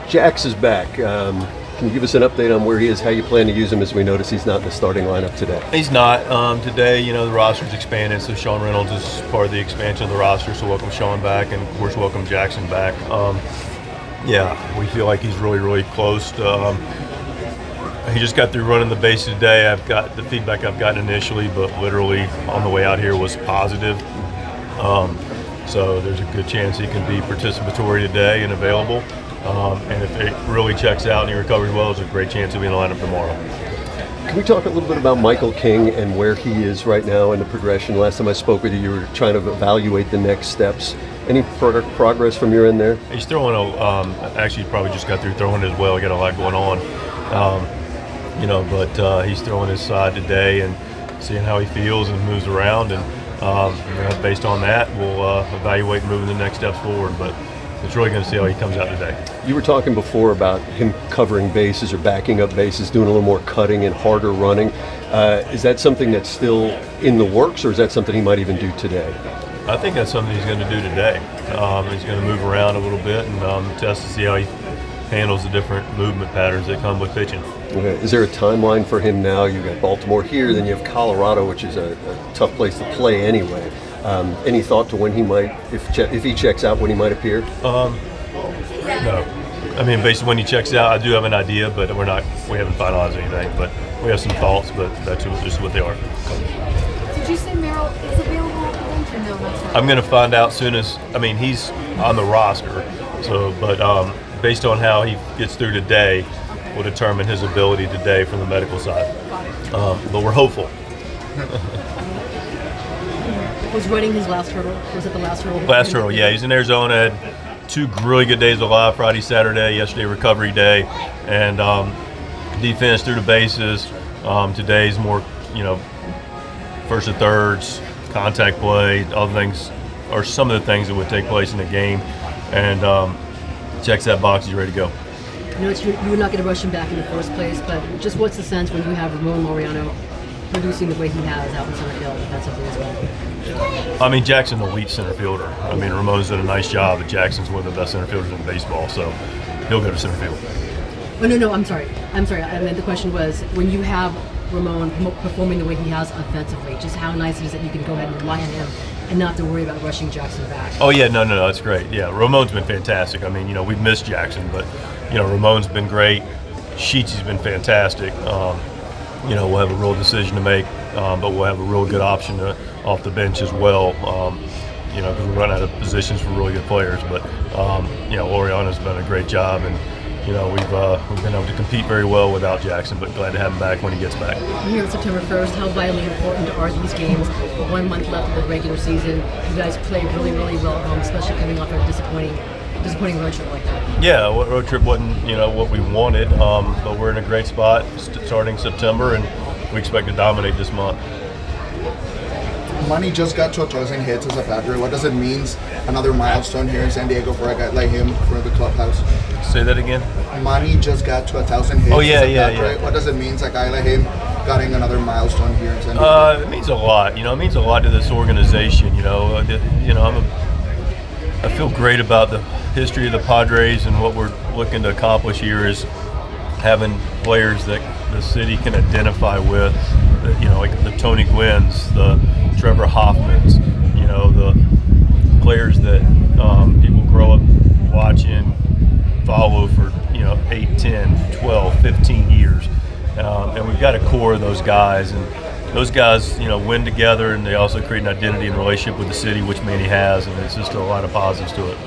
Jax is back. Can you give us an update on where he is, how you plan to use him, as we notice he's not in the starting lineup today? He's not. Today, the roster's expanded, so Sean Reynolds is part of the expansion of the roster, so welcome Sean back, and of course welcome Jackson back. We feel like he's really, really close. He just got through running the bases today. I've got the feedback I've gotten initially, but literally on the way out here was positive. So there's a good chance he can be participatory today and available. And if it really checks out and he recovers well, there's a great chance he'll be in the lineup tomorrow. Can we talk a little bit about Michael King and where he is right now in the progression? Last time I spoke with you, you were trying to evaluate the next steps. Any progress from your end there? He's throwing actually probably just got through throwing as well. He got a lot going on. But he's throwing his side today and seeing how he feels and moves around. And based on that, we'll evaluate moving the next steps forward. But it's really going to see how he comes out today. You were talking before about him covering bases or backing up bases, doing a little more cutting and harder running. Is that something that's still in the works, or is that something he might even do today? I think that's something he's going to do today. He's going to move around a little bit and test to see how he handles the different movement patterns that come with pitching. Okay. Is there a timeline for him now? You've got Baltimore here, then you have Colorado, which is a tough place to play anyway. Any thought to when he might, if he checks out, when he might appear? No. I mean, based on when he checks out, I do have an idea, but we haven't finalized anything. But we have some thoughts, but that's just what they are. Did you say Merrill is available at the bench, or no? That's not. I'm going to find out soon as, he's on the roster. So, but based on how he gets through today, will determine his ability today from the medical side. But we're hopeful. Was running his last hurdle? Was it the last hurdle? Last hurdle, yeah. He's in Arizona. Had 2 really good days of live, Friday, Saturday. Yesterday, recovery day. And defense through the bases. Today's more, first and thirds, contact play, other things, or some of the things that would take place in the game. And checks that box, he's ready to go. I know you were not going to rush him back in the first place, but just what's the sense when you have Ramon Laureano producing the way he has out in center field defensively as well? Jackson's an elite center fielder. Ramon's done a nice job, but Jackson's one of the best center fielders in baseball, so he'll go to center field. Oh, no, I'm sorry. I meant the question was, when you have Ramon performing the way he has offensively, just how nice it is that you can go ahead and rely on him and not have to worry about rushing Jackson back. Oh, yeah, no, that's great. Yeah, Ramon's been fantastic. We've missed Jackson, but, Ramon's been great. Sheets has been fantastic. We'll have a real decision to make, but we'll have a real good option off the bench as well, because we run out of positions for really good players. But, Laureano's done a great job, and, we've been able to compete very well without Jackson, but glad to have him back when he gets back. Here on September 1st, how vitally important are these games? 1 month left of the regular season. You guys play really, really well at home, especially coming off a disappointing road trip like that. Yeah, road trip wasn't, what we wanted, but we're in a great spot starting September, and we expect to dominate this month. Marty just got to 1,000 hits as a Padre. What does it mean? Another milestone here in San Diego for a guy like him for the clubhouse. Say that again? Marty just got to 1,000 hits. Oh yeah, as a yeah, Padre. yeah. What does it mean? A guy like him getting another milestone here in San Diego. It means a lot. It means a lot to this organization. I feel great about the history of the Padres, and what we're looking to accomplish here is having players that the city can identify with. Like the Tony Gwynns, the Trevor Hoffmans, the players that people grow up watching, follow for 8, 10, 12, 15 years. And we've got a core of those guys, and those guys win together, and they also create an identity and relationship with the city, which Manny has, and it's just a lot of positives to it.